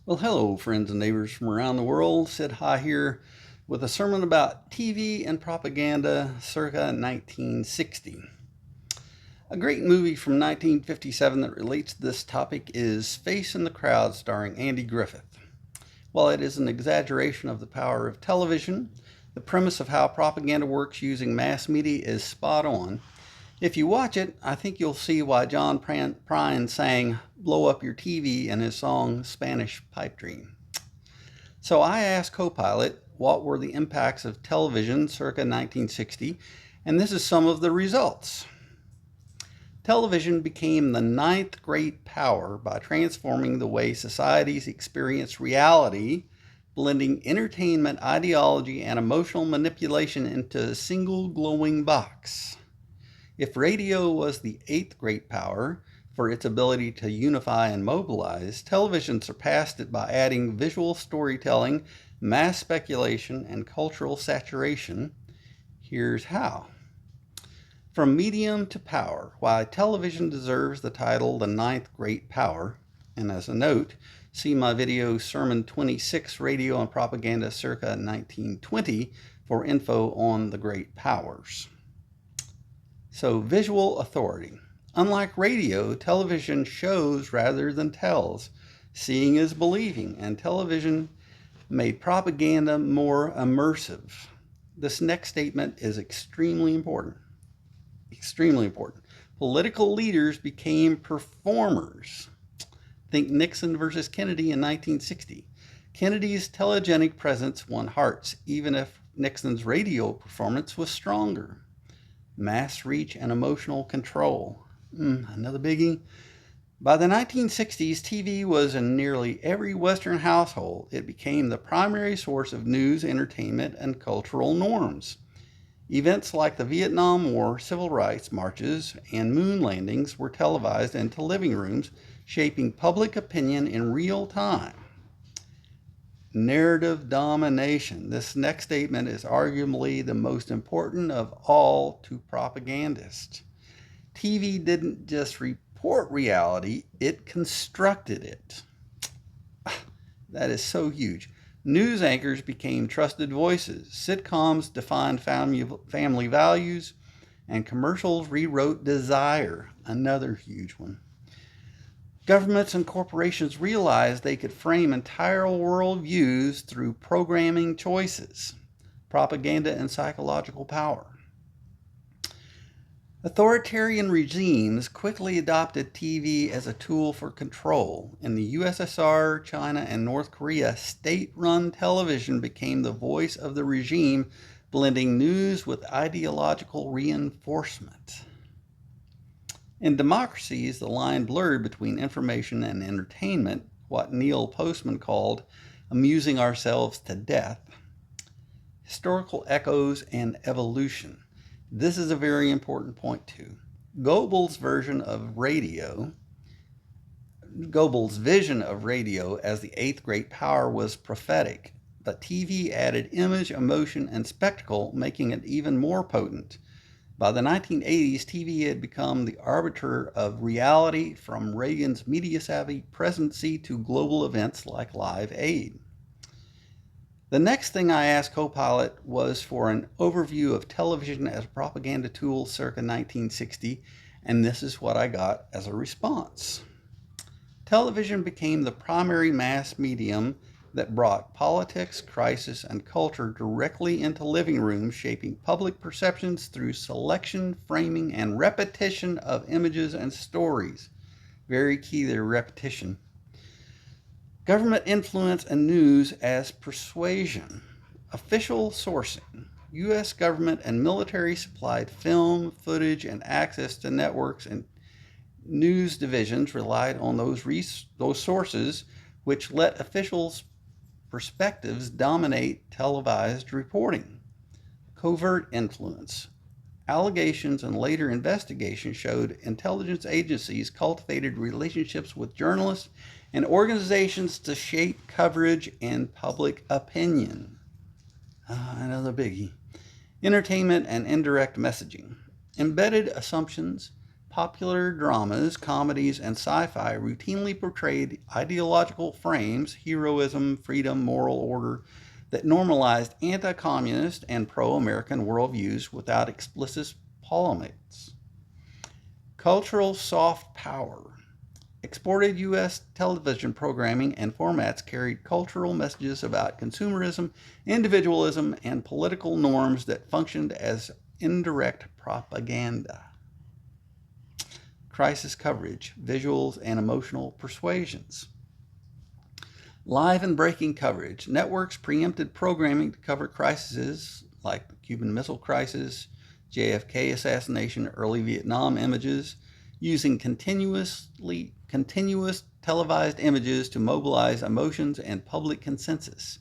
Well, hello, friends and neighbors from around the world. Sid High here with a sermon about TV and propaganda circa 1960. A great movie from 1957 that relates to this topic is Face in the Crowd, starring Andy Griffith. While it is an exaggeration of the power of television, the premise of how propaganda works using mass media is spot on. If you watch it, I think you'll see why John Prine sang Blow Up Your TV in his song Spanish Pipedream. So I asked Copilot what were the impacts of television circa 1960, and this is some of the results. Television became the ninth great power by transforming the way societies experience reality, blending entertainment, ideology, and emotional manipulation into a single glowing box. If radio was the eighth great power for its ability to unify and mobilize, television surpassed it by adding visual storytelling, mass speculation, and cultural saturation. Here's how. From medium to power, why television deserves the title the ninth great power. And as a note, see my video Sermon 26, Radio and Propaganda circa 1920 for info on the great powers. So, visual authority. Unlike radio, television shows rather than tells. Seeing is believing, and television made propaganda more immersive. This next statement is extremely important. Extremely important. Political leaders became performers. Think Nixon versus Kennedy in 1960. Kennedy's telegenic presence won hearts, even if Nixon's radio performance was stronger. Mass reach and emotional control. Another biggie. By the 1960s, TV was in nearly every Western household. It became the primary source of news, entertainment, and cultural norms. Events like the Vietnam War, civil rights marches, and moon landings were televised into living rooms, shaping public opinion in real time. Narrative domination. This next statement is arguably the most important of all to propagandists. TV didn't just report reality, it constructed it. That is so huge. News anchors became trusted voices. Sitcoms defined family values, and commercials rewrote desire. Another huge one. Governments and corporations realized they could frame entire worldviews through programming choices, propaganda, and psychological power. Authoritarian regimes quickly adopted TV as a tool for control. In the USSR, China, and North Korea, state-run television became the voice of the regime, blending news with ideological reinforcement. In democracies, the line blurred between information and entertainment, what Neil Postman called amusing ourselves to death. Historical echoes and evolution. This is a very important point too. Goebbels' vision of radio as the eighth great power was prophetic, but TV added image, emotion, and spectacle, making it even more potent. By the 1980s, TV had become the arbiter of reality, from Reagan's media-savvy presidency to global events like Live Aid. The next thing I asked Copilot was for an overview of television as a propaganda tool circa 1960, and this is what I got as a response. Television became the primary mass medium that brought politics, crisis, and culture directly into living rooms, shaping public perceptions through selection, framing, and repetition of images and stories. Very key there, repetition. Government influence and news as persuasion. Official sourcing. U.S. government and military supplied film, footage, and access to networks, and news divisions relied on those sources, which let officials' perspectives dominate televised reporting. Covert influence. Allegations and later investigations showed intelligence agencies cultivated relationships with journalists and organizations to shape coverage and public opinion. Another biggie. Entertainment and indirect messaging. Embedded assumptions, Popular dramas, comedies, and sci-fi routinely portrayed ideological frames, heroism, freedom, moral order, that normalized anti-communist and pro-American worldviews without explicit polemics. Cultural soft power. Exported U.S. television programming and formats carried cultural messages about consumerism, individualism, and political norms that functioned as indirect propaganda. Crisis coverage, visuals, and emotional persuasions. Live and breaking coverage. Networks preempted programming to cover crises like the Cuban Missile Crisis, JFK assassination, early Vietnam images, using continuous televised images to mobilize emotions and public consensus.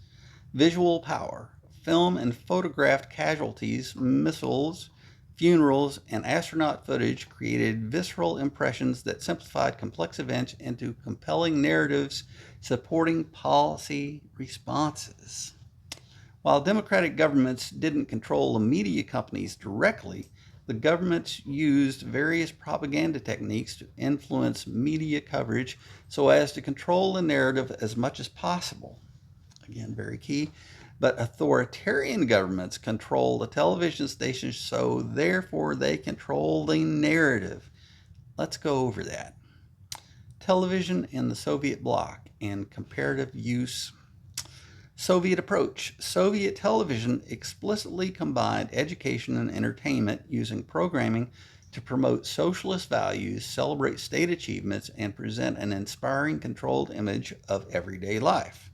Visual power. Film and photographed casualties, missiles, funerals, and astronaut footage created visceral impressions that simplified complex events into compelling narratives supporting policy responses. While democratic governments didn't control the media companies directly, the governments used various propaganda techniques to influence media coverage so as to control the narrative as much as possible. Again, very key. But authoritarian governments control the television stations, so therefore they control the narrative. Let's go over that. Television in the Soviet bloc and comparative use. Soviet approach. Soviet television explicitly combined education and entertainment using programming to promote socialist values, celebrate state achievements, and present an inspiring, controlled image of everyday life.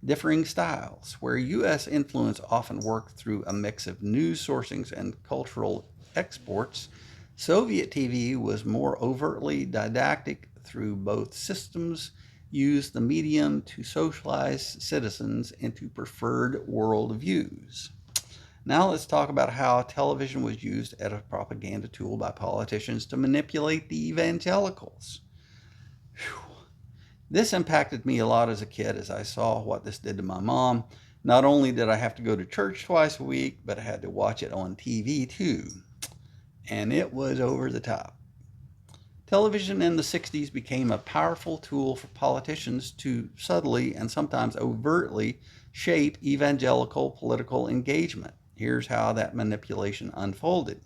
Differing styles, where U.S. influence often worked through a mix of news sourcings and cultural exports, Soviet TV was more overtly didactic through both systems, used the medium to socialize citizens into preferred worldviews. Now let's talk about how television was used as a propaganda tool by politicians to manipulate the evangelicals. Whew. This impacted me a lot as a kid as I saw what this did to my mom. Not only did I have to go to church twice a week, but I had to watch it on TV too. And it was over the top. Television in the 60s became a powerful tool for politicians to subtly and sometimes overtly shape evangelical political engagement. Here's how that manipulation unfolded.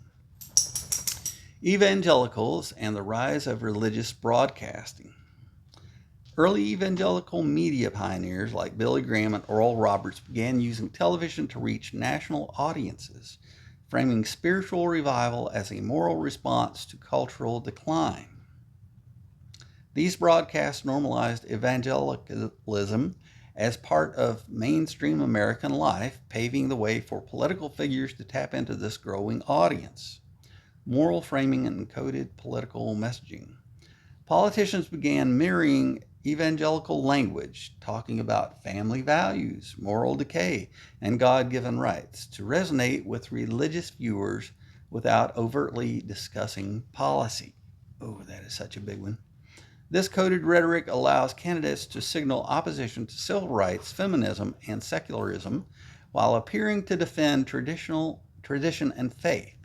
Evangelicals and the rise of religious broadcasting. Early evangelical media pioneers like Billy Graham and Oral Roberts began using television to reach national audiences, framing spiritual revival as a moral response to cultural decline. These broadcasts normalized evangelicalism as part of mainstream American life, paving the way for political figures to tap into this growing audience. Moral framing and encoded political messaging. Politicians began mirroring evangelical language, talking about family values, moral decay, and God-given rights to resonate with religious viewers without overtly discussing policy. Oh, that is such a big one. This coded rhetoric allows candidates to signal opposition to civil rights, feminism, and secularism while appearing to defend tradition and faith.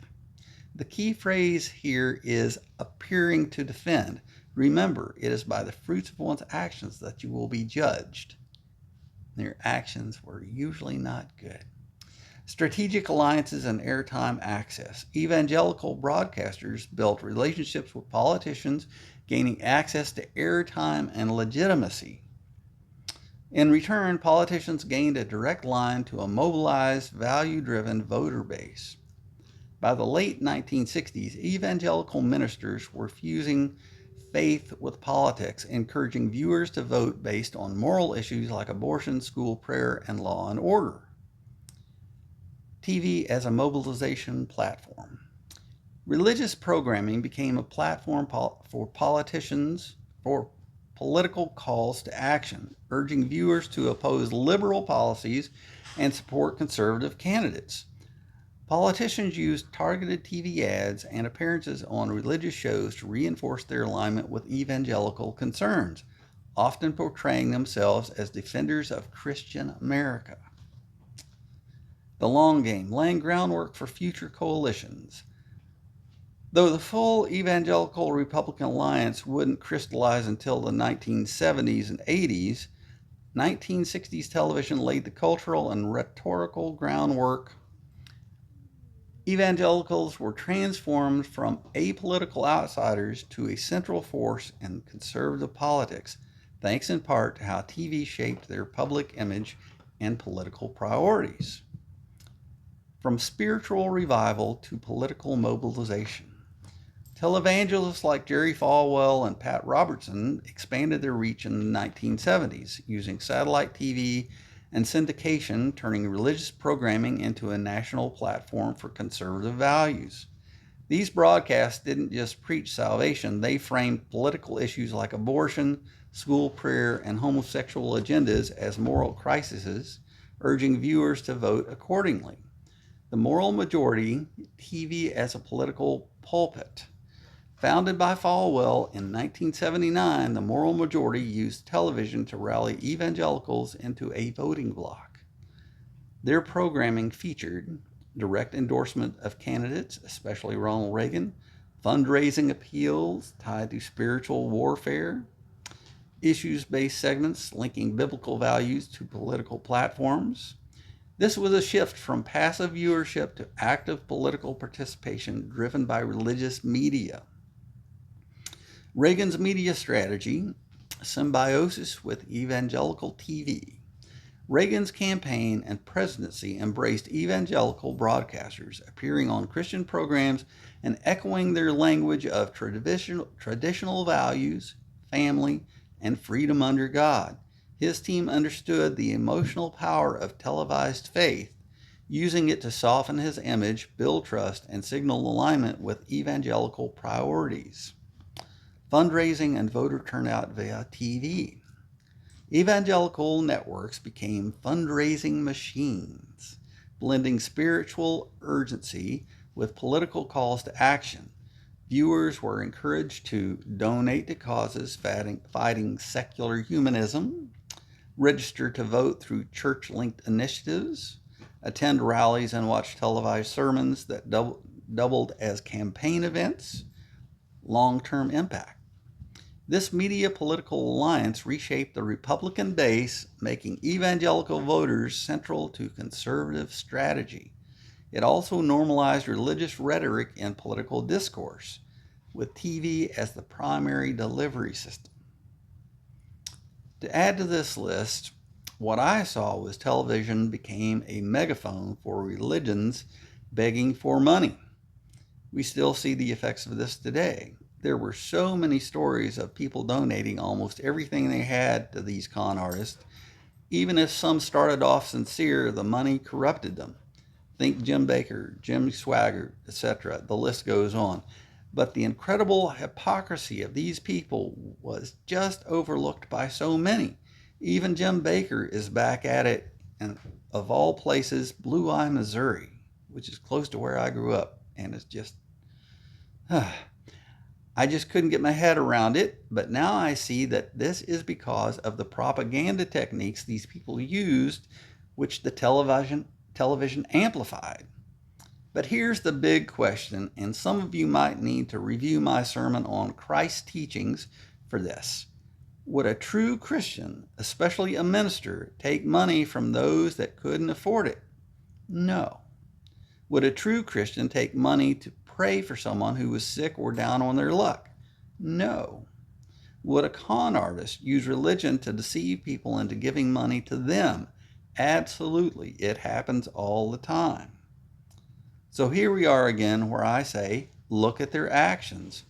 The key phrase here is appearing to defend. Remember, it is by the fruits of one's actions that you will be judged. Their actions were usually not good. Strategic alliances and airtime access. Evangelical broadcasters built relationships with politicians, gaining access to airtime and legitimacy. In return, politicians gained a direct line to a mobilized, value-driven voter base. By the late 1960s, evangelical ministers were fusing faith with politics, encouraging viewers to vote based on moral issues like abortion, school prayer, and law and order. TV as a mobilization platform. Religious programming became a platform for politicians for political calls to action, urging viewers to oppose liberal policies and support conservative candidates. Politicians used targeted TV ads and appearances on religious shows to reinforce their alignment with evangelical concerns, often portraying themselves as defenders of Christian America. The long game, laying groundwork for future coalitions. Though the full evangelical Republican alliance wouldn't crystallize until the 1970s and 80s, 1960s television laid the cultural and rhetorical groundwork. Evangelicals were transformed from apolitical outsiders to a central force in conservative politics, thanks in part to how TV shaped their public image and political priorities. From spiritual revival to political mobilization, televangelists like Jerry Falwell and Pat Robertson expanded their reach in the 1970s, using satellite TV and syndication, turning religious programming into a national platform for conservative values. These broadcasts didn't just preach salvation, they framed political issues like abortion, school prayer, and homosexual agendas as moral crises, urging viewers to vote accordingly. The Moral Majority, TV as a Political Pulpit. Founded by Falwell in 1979, the Moral Majority used television to rally evangelicals into a voting bloc. Their programming featured direct endorsement of candidates, especially Ronald Reagan, fundraising appeals tied to spiritual warfare, issues-based segments linking biblical values to political platforms. This was a shift from passive viewership to active political participation driven by religious media. Reagan's media strategy, symbiosis with evangelical TV. Reagan's campaign and presidency embraced evangelical broadcasters, appearing on Christian programs and echoing their language of traditional values, family, and freedom under God. His team understood the emotional power of televised faith, using it to soften his image, build trust, and signal alignment with evangelical priorities. Fundraising and voter turnout via TV. Evangelical networks became fundraising machines, blending spiritual urgency with political calls to action. Viewers were encouraged to donate to causes fighting secular humanism, register to vote through church-linked initiatives, attend rallies and watch televised sermons that doubled as campaign events. Long-term impact. This media political alliance reshaped the Republican base, making evangelical voters central to conservative strategy. It also normalized religious rhetoric in political discourse, with TV as the primary delivery system. To add to this list, what I saw was television became a megaphone for religions begging for money. We still see the effects of this today. There were so many stories of people donating almost everything they had to these con artists. Even if some started off sincere, the money corrupted them. Think Jim Bakker, Jim Swaggart, etc. The list goes on. But the incredible hypocrisy of these people was just overlooked by so many. Even Jim Bakker is back at it, and of all places, Blue Eye, Missouri, which is close to where I grew up, and it's just... I just couldn't get my head around it, but now I see that this is because of the propaganda techniques these people used, which the television amplified. But here's the big question, and some of you might need to review my sermon on Christ's teachings for this. Would a true Christian, especially a minister, take money from those that couldn't afford it? No. Would a true Christian take money to pray for someone who was sick or down on their luck? No. Would a con artist use religion to deceive people into giving money to them? Absolutely. It happens all the time. So here we are again where I say, look at their actions.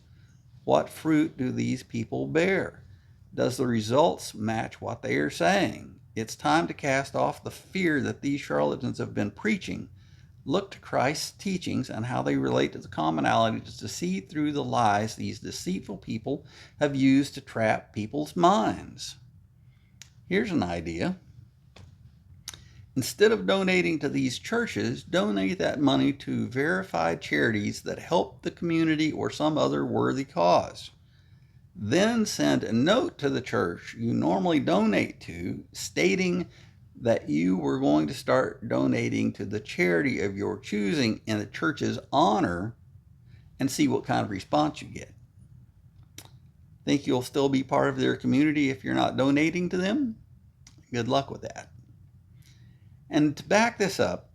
What fruit do these people bear? Does the results match what they are saying? It's time to cast off the fear that these charlatans have been preaching. Look to Christ's teachings and how they relate to the commonalities to see through the lies these deceitful people have used to trap people's minds. Here's an idea. Instead of donating to these churches, donate that money to verified charities that help the community or some other worthy cause. Then send a note to the church you normally donate to, stating that you were going to start donating to the charity of your choosing in the church's honor, and see what kind of response you get. Think you'll still be part of their community if you're not donating to them? Good luck with that. And to back this up,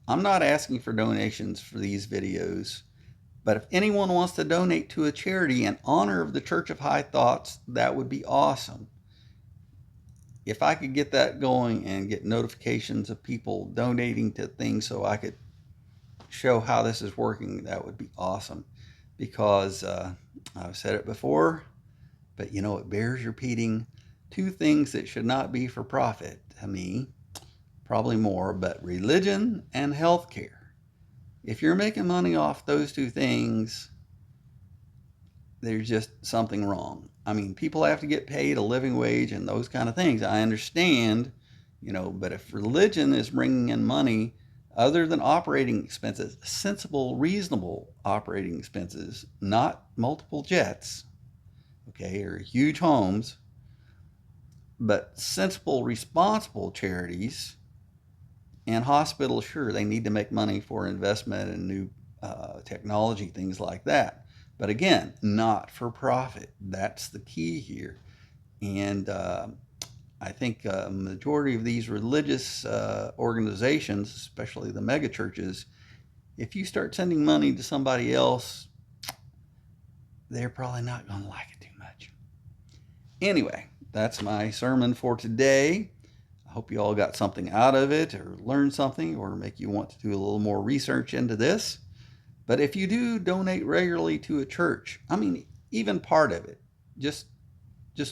I'm not asking for donations for these videos, but if anyone wants to donate to a charity in honor of the Church of High Thoughts, that would be awesome. If I could get that going and get notifications of people donating to things so I could show how this is working, that would be awesome. Because I've said it before, but it bears repeating. 2 things that should not be for profit to me, probably more, but religion and healthcare. If you're making money off those 2 things, there's just something wrong. I mean, people have to get paid a living wage and those kind of things. I understand, but if religion is bringing in money other than operating expenses, sensible, reasonable operating expenses, not multiple jets, okay, or huge homes, but sensible, responsible charities and hospitals, sure, they need to make money for investment in new technology, things like that. But again, not for profit. That's the key here. And I think a majority of these religious organizations, especially the mega churches, if you start sending money to somebody else, they're probably not going to like it too much. Anyway, that's my sermon for today. I hope you all got something out of it, or learned something, or make you want to do a little more research into this. But if you do donate regularly to a church, I mean, even part of it, just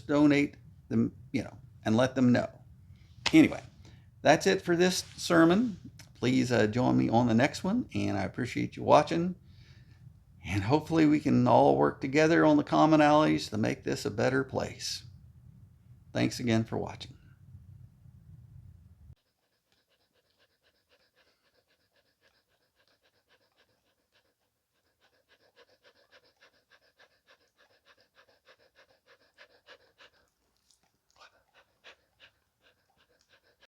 donate them, and let them know. Anyway, that's it for this sermon. Please join me on the next one, and I appreciate you watching. And hopefully we can all work together on the commonalities to make this a better place. Thanks again for watching.